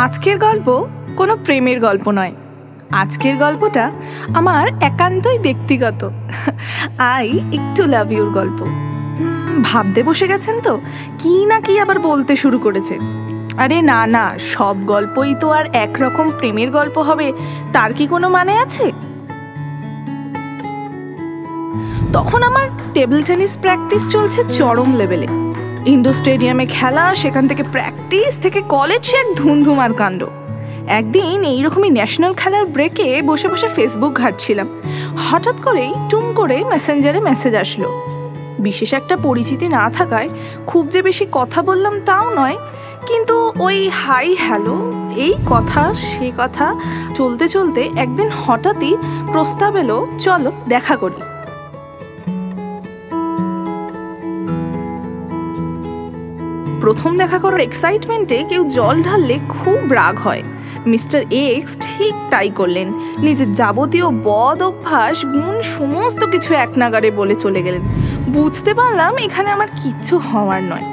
আজকের গল্প কোনো প্রেমের গল্প নয়। আজকের গল্পটা আমার একান্তই ব্যক্তিগত আই একটু লাভ ইউর গল্প। ভাবতে বসে গেছেন তো কি না কি আবার বলতে শুরু করেছে। আরে না না, সব গল্পই তো আর একরকম প্রেমের গল্প হবে তার কি কোনো মানে আছে? তখন আমার টেবিল টেনিস প্র্যাকটিস চলছে চরম লেভেলে। ইন্ডোর স্টেডিয়ামে খেলা, সেখান থেকে প্র্যাকটিস থেকে কলেজে এক ধুমধুমার কাণ্ড। একদিন এইরকমই ন্যাশনাল খেলার ব্রেকে বসে বসে ফেসবুক ঘাঁটছিলাম। হঠাৎ করেই টুম করে মেসেঞ্জারে মেসেজ আসলো। বিশেষ একটা পরিচিতি না থাকায় খুব যে বেশি কথা বললাম তাও নয়, কিন্তু ওই হাই হ্যালো এই কথা সে কথা চলতে চলতে একদিন হঠাৎই প্রস্তাব এলো, চলো দেখা করি। প্রথম দেখা করার এক্সাইটমেন্টে কেউ জল ঢাললে খুব রাগ হয়। মিস্টার এক্স ঠিক তাই করলেন। নিজের যাবতীয় বদ অভ্যাস গুণ সমস্ত কিছু এক নাগারে বলে চলে গেলেন। বুঝতে পারলাম এখানে আমার কিচ্ছু হওয়ার নয়।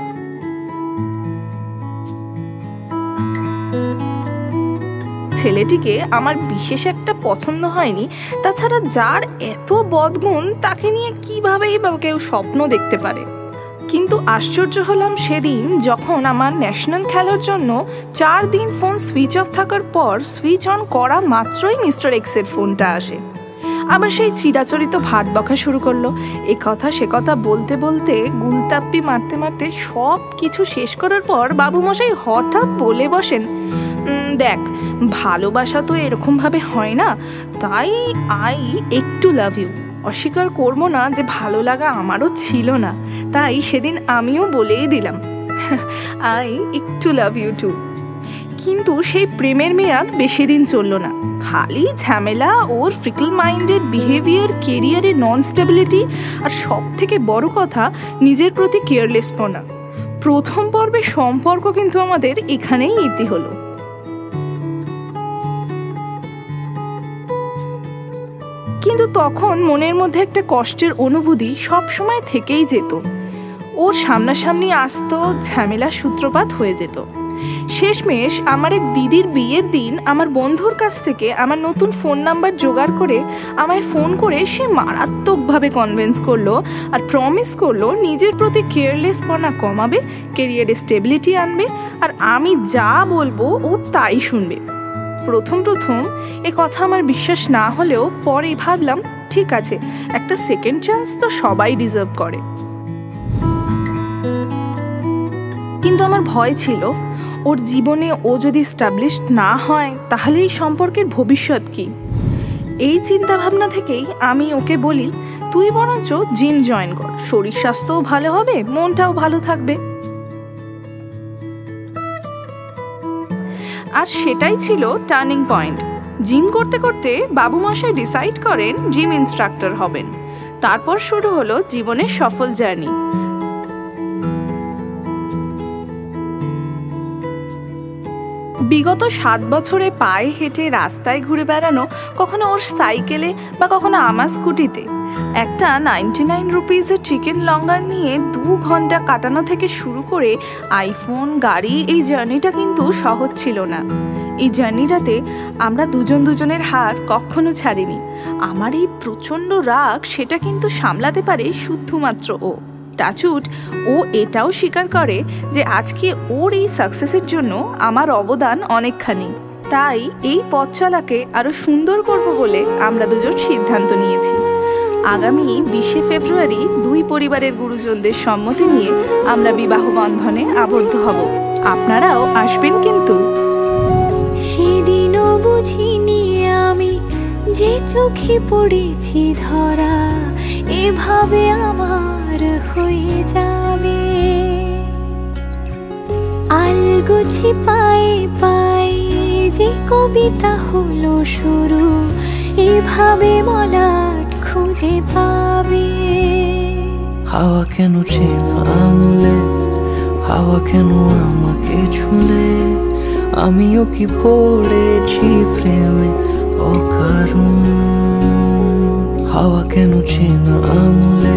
ছেলেটিকে আমার বিশেষ একটা পছন্দ হয়নি, তাছাড়া যার এত বদগুণ তাকে নিয়ে কিভাবেই বা কেউ স্বপ্ন দেখতে পারে। কিন্তু আশ্চর্য হলাম সেদিন যখন আমার ন্যাশনাল খেলার জন্য 4 দিন ফোন সুইচ অফ থাকার পর সুইচ অন করা মাত্রই মিস্টার এক্সের ফোনটা আসে। আবার সেই চিরাচরিত ভাত বকা শুরু করলো। এ কথা সে কথা বলতে বলতে গুলতাপ্পি মারতে মারতে সব কিছু শেষ করার পর বাবুমশাই হঠাৎ বলে বসেন, দেখ ভালোবাসা তো এরকমভাবে হয় না, তাই আই একটু লাভ ইউ। অস্বীকার করবো না যে ভালো লাগা আমারও ছিল না, তাই সেদিন আমিও বলেই দিলাম আই একটু লাভ ইউ টু। কিন্তু সেই প্রেমের মেয়াদ বেশি দিন চললো না। খালি ঝামেলা, ওর ফ্রিকল মাইন্ডেড বিহেভিয়ার, কেরিয়ারে নন স্টেবিলিটি, আর সব থেকে বড় কথা নিজের প্রতি কেয়ারলেসপনা। প্রথম পর্বে সম্পর্ক কিন্তু আমাদের এখানেই ইতি হলো। কিন্তু তখন মনের মধ্যে একটা কষ্টের অনুভূতি সব সময় থেকেই যেত। ওর সামনাসামনি আসতো, ঝামেলার সূত্রপাত হয়ে যেত। শেষমেশ আমার এক দিদির বিয়ের দিন আমার বন্ধুর কাছ থেকে আমার নতুন ফোন নাম্বার জোগাড় করে আমায় ফোন করে সে মারাত্মকভাবে কনভিন্স করলো আর প্রমিস করলো নিজের প্রতি কেয়ারলেসপনা কমাবে, কেরিয়ারে স্টেবিলিটি আনবে, আর আমি যা বলবো ও তাই শুনবে। প্রথম এ কথা আমার বিশ্বাস না হলেও পরে ভাবলাম ঠিক আছে, একটা সেকেন্ড চান্স তো সবাই ডিজার্ভ করে। কিন্তু আমার ভয় ছিল ওর জীবনে ও যদি এস্টাবলিশড না হয় তাহলে এই সম্পর্কের ভবিষ্যৎ কি। এই চিন্তা ভাবনা থেকেই আমি ওকে বলি, তুই বরঞ্চ জিম জয়েন কর, শরীর স্বাস্থ্যও ভালো হবে, মনটাও ভালো থাকবে। আর সেটাই ছিল টার্নিং পয়েন্ট। জিম করতে করতে বাবুমশাই ডিসাইড করেন জিম ইনস্ট্রাক্টর হবেন। তারপর শুরু হলো জীবনের সফল জার্নি। বিগত 7 বছরে পায়ে হেঁটে রাস্তায় ঘুরে বেড়ানো, কখনো ওর সাইকেলে বা কখনো আমার স্কুটিতে, একটা 99 রুপিজের চিকেন লঙ্গার নিয়ে 2 ঘন্টা কাটানো থেকে শুরু করে আইফোন, গাড়ি, এই জার্নিটা কিন্তু সহজ ছিল না। এই জার্নিটাতে আমরা দুজনের হাত কখনো ছাড়িনি। আমার এই প্রচণ্ড রাগ সেটা কিন্তু সামলাতে পারে শুধুমাত্র ও। টাচুট ও এটাও স্বীকার করে যে আজকে ওর এই সাকসেসের জন্য আমার অবদান অনেকখানি। তাই এই পথ চলাকে আরো সুন্দর করব বলে আমরা দুজন সিদ্ধান্ত নিয়েছি। আগামী 20 ফেব্রুয়ারি 2 পরিবারের গুরুজনদের সম্মতি নিয়ে আমরা বিবাহ বন্ধনে আবদ্ধ হব। আপনারাও আসবেন কিন্তু। সেদিনও বুঝিনি আমি যে চোখে পড়েছি ধরা, এভাবে আমার হয়ে যাবে। আলগোছি পায়ে পায়ে যে কবিতা হলো শুরু, এভাবে মলাট খুঁজে পাবে। হাওয়া কেন চেনা আঙুলে, হাওয়া কেন আমাকে ছুলে, আমিও কি পড়েছি প্রেমে অকারণ। হাওয়া কেন চেনা আঙুলে,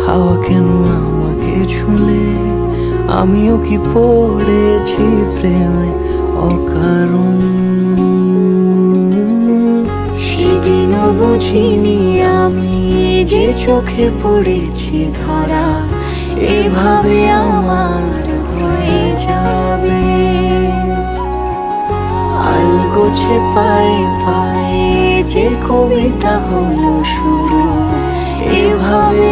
হাওয়া কেন আমাকে ছুলে, আমিও কি পড়েছি প্রেমে অকারণ। সেদিনও বুঝিনি আমি যে চোখে পড়েছি ধরা, এভাবে আমার হয়ে যাবে। আলগোছে পায়ে পায়ে যে কবিতা হলো শুরু, এভাবে